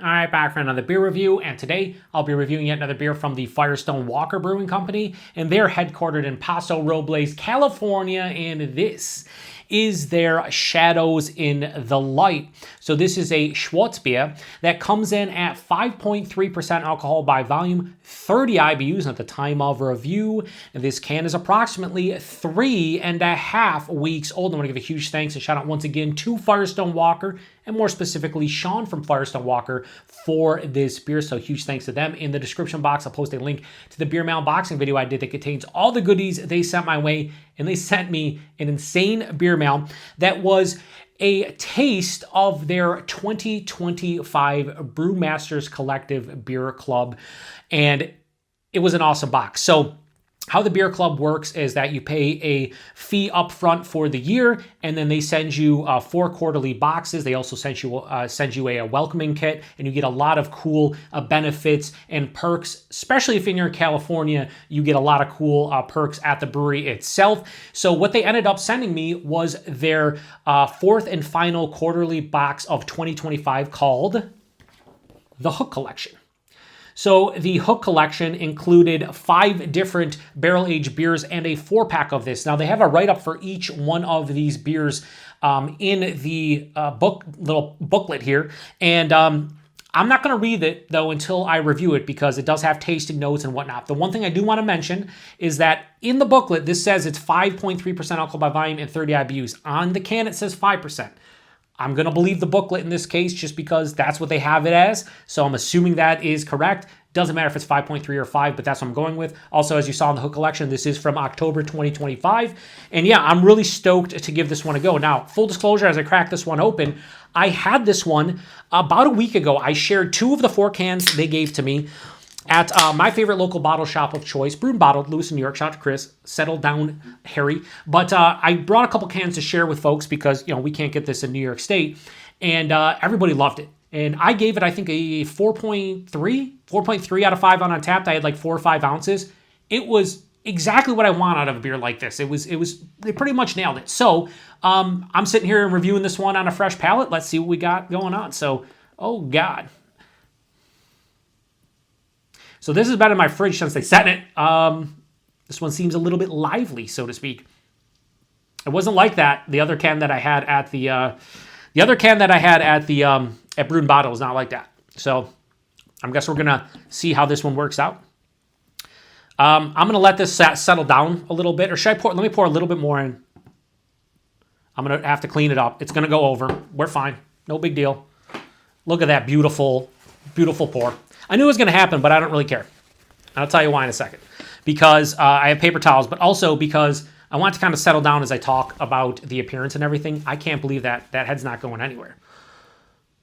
All right, back for another beer review, and today I'll be reviewing yet another beer from the Firestone Walker Brewing Company, and they're headquartered in Paso Robles, California, and this is their Shadows in the Light. So this is a Schwarzbier that comes in at 5.3% alcohol by volume, 30 IBUs at the time of review. And this can is approximately 3.5 weeks old. I want to give a huge thanks and shout out once again to Firestone Walker, and more specifically Sean from Firestone Walker for this beer. So huge thanks to them. In the description box, I'll post a link to the beer mail unboxing video I did that contains all the goodies they sent my way, and they sent me an insane beer mail that was a taste of their 2025 Brewmasters Collective Beer Club, and it was an awesome box. So how the beer club works is that you pay a fee up front for the year, and then they send you 4 quarterly boxes. They also send you a welcoming kit, and you get a lot of cool benefits and perks, especially if you're in California. You get a lot of cool perks at the brewery itself. So what they ended up sending me was their 4th and final quarterly box of 2025 called the Hook Collection. So the Hook Collection included 5 different barrel-aged beers and a 4-pack of this. Now, they have a write-up for each one of these beers in the little booklet here. And I'm not going to read it, though, until I review it, because it does have tasting notes and whatnot. The one thing I do want to mention is that in the booklet, this says it's 5.3% alcohol by volume and 30 IBUs. On the can, it says 5%. I'm going to believe the booklet in this case just because that's what they have it as. So I'm assuming that is correct. Doesn't matter if it's 5.3 or 5, but that's what I'm going with. Also, as you saw in the Hook Collection, this is from October 2025. And yeah, I'm really stoked to give this one a go. Now, full disclosure, as I crack this one open, I had this one about a week ago. I shared 2 of the 4 cans they gave to me at my favorite local bottle shop of choice, Brewed and Bottled, Lewis in New York. Shout out to Chris. Settle down, Harry. But I brought a couple cans to share with folks because, you know, we can't get this in New York State. And everybody loved it. And I gave it, I think, a 4.3 out of 5 on Untapped. I had like 4 or 5 ounces. It was exactly what I want out of a beer like this. They pretty much nailed it. So I'm sitting here and reviewing this one on a fresh palate. Let's see what we got going on. So, oh God. So this has been in my fridge since they sent it. This one seems a little bit lively, so to speak. It wasn't like that. The other can that I had at at Brewed and Bottled was not like that. So I guess we're gonna see how this one works out. I'm gonna let this settle down a little bit, or should I pour? Let me pour a little bit more in. I'm gonna have to clean it up. It's gonna go over. We're fine. No big deal. Look at that beautiful, beautiful pour. I knew it was going to happen, but I don't really care. I'll tell you why in a second. Because I have paper towels, but also because I want to kind of settle down as I talk about the appearance and everything. I can't believe that head's not going anywhere.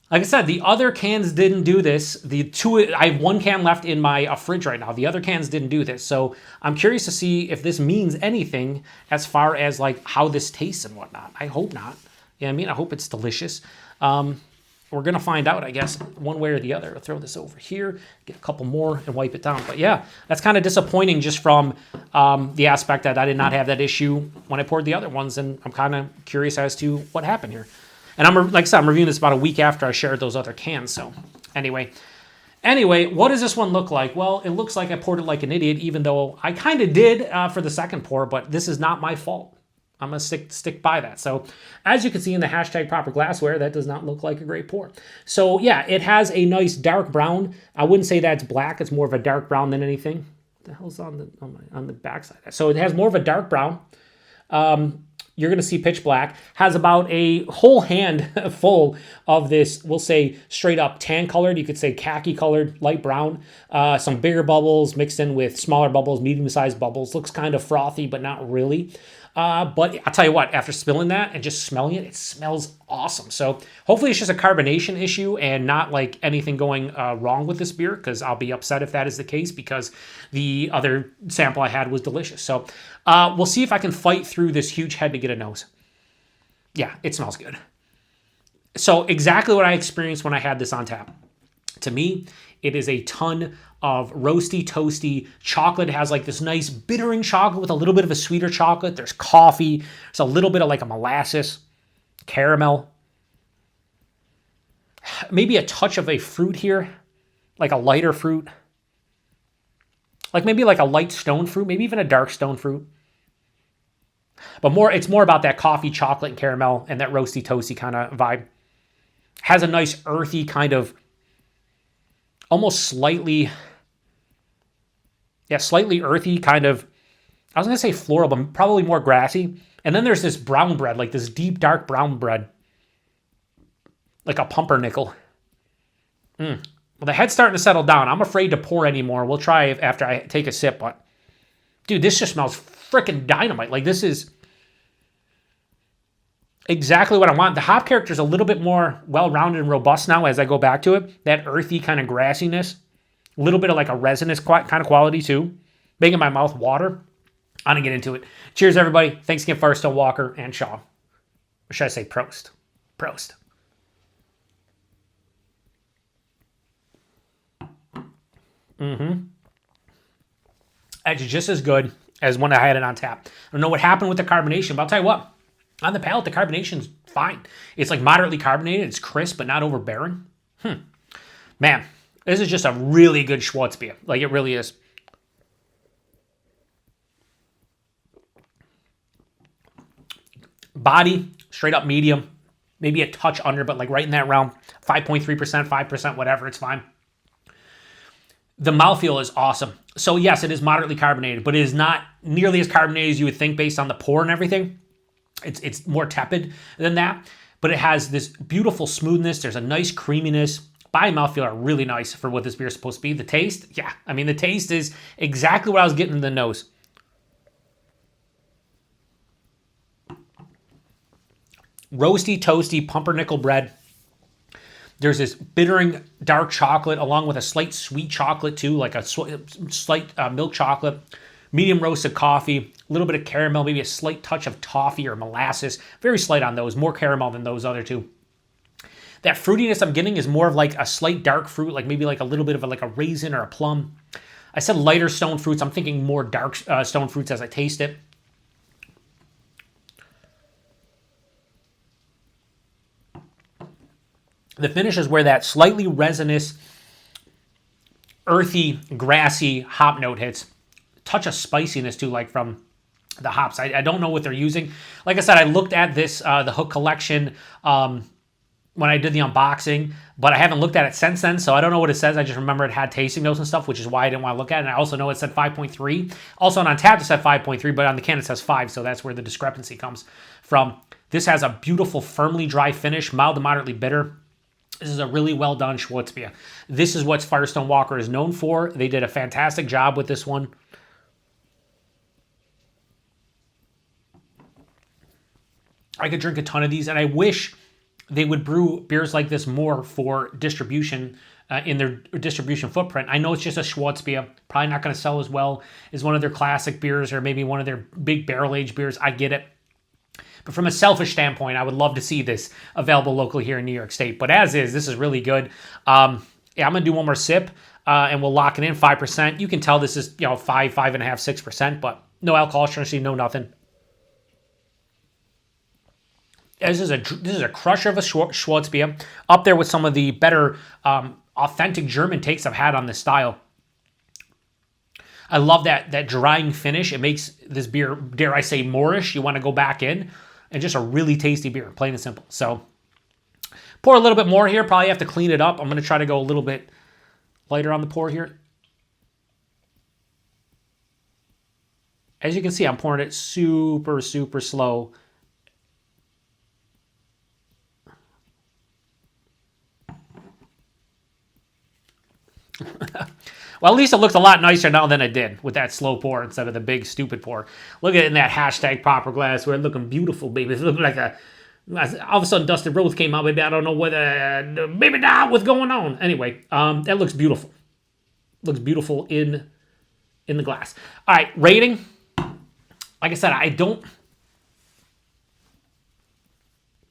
Like I said, the other cans didn't do this. I have 1 can left in my fridge right now. The other cans didn't do this. So I'm curious to see if this means anything as far as like how this tastes and whatnot. I hope not. Yeah, I mean, I hope it's delicious. We're going to find out, I guess, one way or the other. I'll throw this over here, get a couple more, and wipe it down. But yeah, that's kind of disappointing just from the aspect that I did not have that issue when I poured the other ones, and I'm kind of curious as to what happened here. And like I said, I'm reviewing this about a week after I shared those other cans. So anyway, what does this one look like? Well, it looks like I poured it like an idiot, even though I kind of did for the second pour, but this is not my fault. I'm going to stick by that. So as you can see in the hashtag proper glassware, that does not look like a great pour. So yeah, it has a nice dark brown. I wouldn't say that's black. It's more of a dark brown than anything. What the hell's on the backside? So it has more of a dark brown. You're going to see pitch black. Has about a whole hand full of this, we'll say straight up tan colored. You could say khaki colored, light brown. Some bigger bubbles mixed in with smaller bubbles, medium-sized bubbles. Looks kind of frothy, but not really. But I'll tell you what, after spilling that and just smelling it, it smells awesome. So hopefully it's just a carbonation issue and not like anything going wrong with this beer, because I'll be upset if that is the case, because the other sample I had was delicious. So we'll see if I can fight through this huge head to get a nose. Yeah, it smells good. So exactly what I experienced when I had this on tap. To me, it is a ton of roasty, toasty chocolate. It has like this nice bittering chocolate with a little bit of a sweeter chocolate. There's coffee. There's a little bit of like a molasses, caramel. Maybe a touch of a fruit here, like a lighter fruit. Like maybe like a light stone fruit, maybe even a dark stone fruit. But it's more about that coffee, chocolate, and caramel, and that roasty, toasty kind of vibe. Has a nice earthy kind of, almost slightly earthy kind of, I was going to say floral, but probably more grassy. And then there's this brown bread, like this deep, dark brown bread. Like a pumpernickel. Well, the head's starting to settle down. I'm afraid to pour anymore. We'll try after I take a sip, but dude, this just smells freaking dynamite. Like this is exactly what I want. The hop character is a little bit more well-rounded and robust now as I go back to it. That earthy kind of grassiness. A little bit of like a resinous kind of quality too. Making my mouth water. I'm going to get into it. Cheers, everybody. Thanks again, Firestone Walker and Shaw. Or should I say Prost? Prost. It's just as good as when I had it on tap. I don't know what happened with the carbonation, but I'll tell you what. On the palate, the carbonation's fine. It's like moderately carbonated. It's crisp, but not overbearing. Man, this is just a really good Schwarzbier. Like, it really is. Body, straight up medium. Maybe a touch under, but like right in that realm. 5.3%, 5%, whatever. It's fine. The mouthfeel is awesome. So yes, it is moderately carbonated, but it is not nearly as carbonated as you would think based on the pour and everything. It's more tepid than that, but it has this beautiful smoothness. There's a nice creaminess. Body and mouthfeel are really nice for what this beer is supposed to be. The taste, yeah. I mean, the taste is exactly what I was getting in the nose. Roasty, toasty, pumpernickel bread. There's this bittering dark chocolate along with a slight sweet chocolate too, like a slight milk chocolate. Medium roasted coffee, a little bit of caramel, maybe a slight touch of toffee or molasses. Very slight on those, more caramel than those other two. That fruitiness I'm getting is more of like a slight dark fruit, like maybe like a little bit of like a raisin or a plum. I said lighter stone fruits. I'm thinking more dark stone fruits as I taste it. The finish is where that slightly resinous, earthy, grassy hop note hits. Touch of spiciness too, like from the hops. I don't know what they're using. Like I said, I looked at this, the Hook collection, when I did the unboxing, but I haven't looked at it since then, so I don't know what it says. I just remember it had tasting notes and stuff, which is why I didn't want to look at it. And I also know it said 5.3. Also on tap it said 5.3, but on the can it says 5, so that's where the discrepancy comes from. This has a beautiful, firmly dry finish, mild to moderately bitter. This is a really well done Schwarzbier. This is what Firestone Walker is known for. They did a fantastic job with this one. I could drink a ton of these, and I wish they would brew beers like this more for distribution in their distribution footprint. I know it's just a Schwarzbier, probably not going to sell as well as one of their classic beers or maybe one of their big barrel-aged beers. I get it. But from a selfish standpoint, I would love to see this available locally here in New York State. But as is, this is really good. Yeah, I'm going to do one more sip, and we'll lock it in, 5%. You can tell this is, 5.5, 6%, but no alcohol, strangely, no nothing. This is a crusher of a Schwarzbier, up there with some of the better authentic German takes I've had on this style. I love that drying finish. It makes this beer, dare I say, Moorish. You want to go back in. And just a really tasty beer, plain and simple. So pour a little bit more here. Probably have to clean it up. I'm going to try to go a little bit lighter on the pour here. As you can see, I'm pouring it super, super slow. Well, at least it looks a lot nicer now than it did with that slow pour instead of the big stupid pour. Look at it in that hashtag proper glass where it's looking beautiful, baby. It's looking like all of a sudden Dusted Rose came out, baby. I don't know what, maybe not what's going on. Anyway, that looks beautiful. Looks beautiful in the glass. All right, rating. Like I said,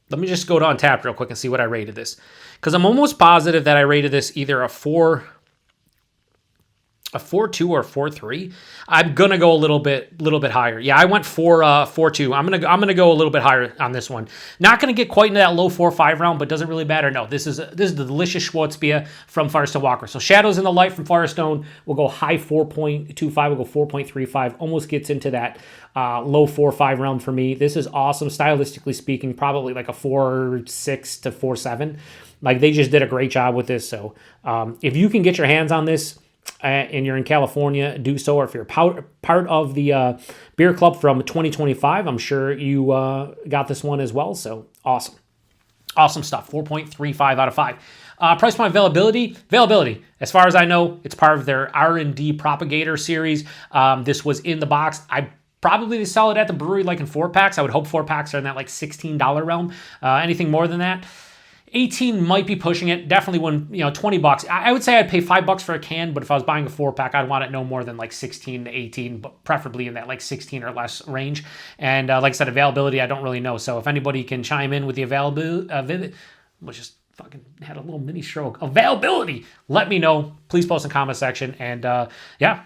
let me just go to Untappd real quick and see what I rated this. Because I'm almost positive that I rated this either a 4 a 4.2 or 4.3. I'm gonna go a little bit higher. Yeah, I went 4.2. I'm gonna go a little bit higher on this one. Not gonna get quite into that low 4.5 round, but doesn't really matter. No, this is the delicious Schwarzbier from Firestone Walker. So Shadows in the Light from Firestone will go high 4.25. We'll go 4.35. Almost gets into that low 4.5 round for me. This is awesome, stylistically speaking. Probably like a 4.6 to 4.7. Like they just did a great job with this. So if you can get your hands on this, and you're in California, do so. Or if you're part of the beer club from 2025, I'm sure you got this one as well. So awesome. Awesome stuff. 4.35 out of 5. Price point availability. As far as I know, it's part of their R&D Propagator series. This was in the box. I probably sell it at the brewery like in 4-packs. I would hope 4-packs are in that like $16 realm. Anything more than that, 18 might be pushing it. Definitely when, $20. I would say I'd pay $5 for a can, but if I was buying a 4-pack, I'd want it no more than like 16 to 18, but preferably in that like 16 or less range. And like I said, availability, I don't really know. So if anybody can chime in with the availability, which just fucking had a little mini stroke. Availability, let me know. Please post in the comment section. And yeah,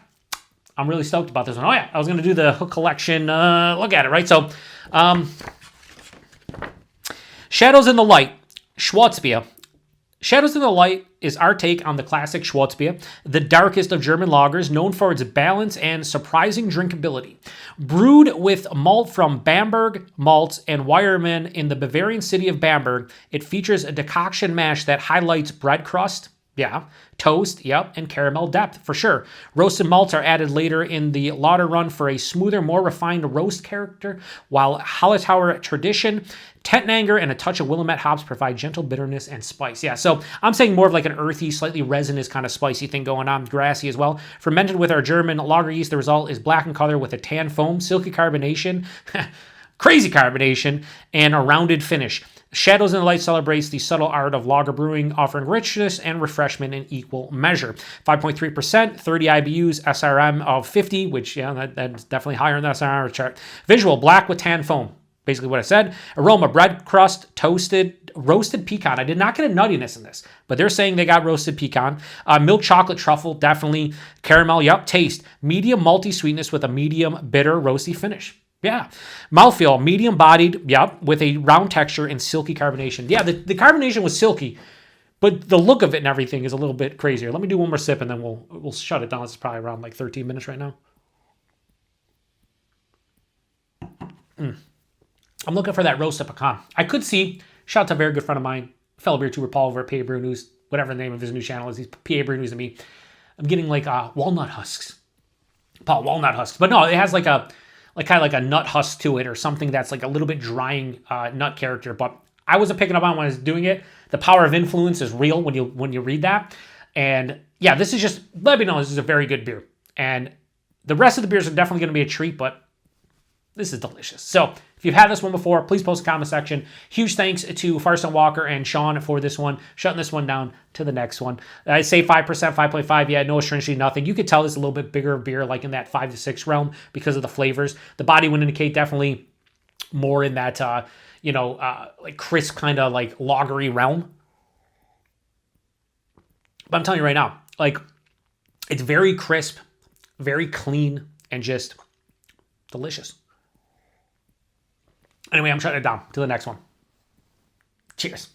I'm really stoked about this one. Oh yeah, I was going to do the Hook Collection look at it, right? So Shadows in the Light. Schwarzbier. Shadows in the Light is our take on the classic Schwarzbier, the darkest of German lagers, known for its balance and surprising drinkability. Brewed with malt from Bamberg, malts, and Weyermann in the Bavarian city of Bamberg, it features a decoction mash that highlights bread crust, toast, and caramel depth, for sure. Roasted malts are added later in the lauter run for a smoother, more refined roast character, while Hallertauer tradition, Tettnanger, and a touch of Willamette hops provide gentle bitterness and spice. Yeah, so I'm saying more of like an earthy, slightly resinous kind of spicy thing going on, grassy as well. Fermented with our German lager yeast, the result is black in color with a tan foam, silky carbonation, crazy carbonation, and a rounded finish. Shadows in the Light celebrates the subtle art of lager brewing, offering richness and refreshment in equal measure. 5.3%, 30 IBUs, SRM of 50, which, that's definitely higher in the SRM chart. Visual, black with tan foam. Basically what I said. Aroma, bread crust, toasted, roasted pecan. I did not get a nuttiness in this, but they're saying they got roasted pecan. Milk chocolate truffle, definitely. Caramel, taste. Medium malty sweetness with a medium bitter roasty finish. Yeah. Mouthfeel, medium bodied, with a round texture and silky carbonation. Yeah, the carbonation was silky, but the look of it and everything is a little bit crazier. Let me do one more sip and then we'll shut it down. It's probably around like 13 minutes right now. I'm looking for that roasted pecan. I could see, shout out to a very good friend of mine, fellow beer tuber Paul over at PA Brew News, whatever the name of his new channel is. He's PA Brew News to me. I'm getting like walnut husks. Paul, walnut husks. But no, it has like kind of like a nut husk to it or something that's like a little bit drying nut character. But I wasn't picking up on when I was doing it. The power of influence is real when you read that. And yeah, this is just, let me know, this is a very good beer. And the rest of the beers are definitely going to be a treat, but this is delicious. So if you've had this one before, please post in the comment section. Huge thanks to Firestone Walker and Sean for this one, shutting this one down to the next one. I say 5%, 5.5. Yeah, no astringency, nothing. You could tell this is a little bit bigger beer, like in that 5 to 6 realm because of the flavors. The body would indicate definitely more in that, like crisp kind of like lagery realm. But I'm telling you right now, like it's very crisp, very clean, and just delicious. Anyway, I'm shutting it down. To the next one. Cheers.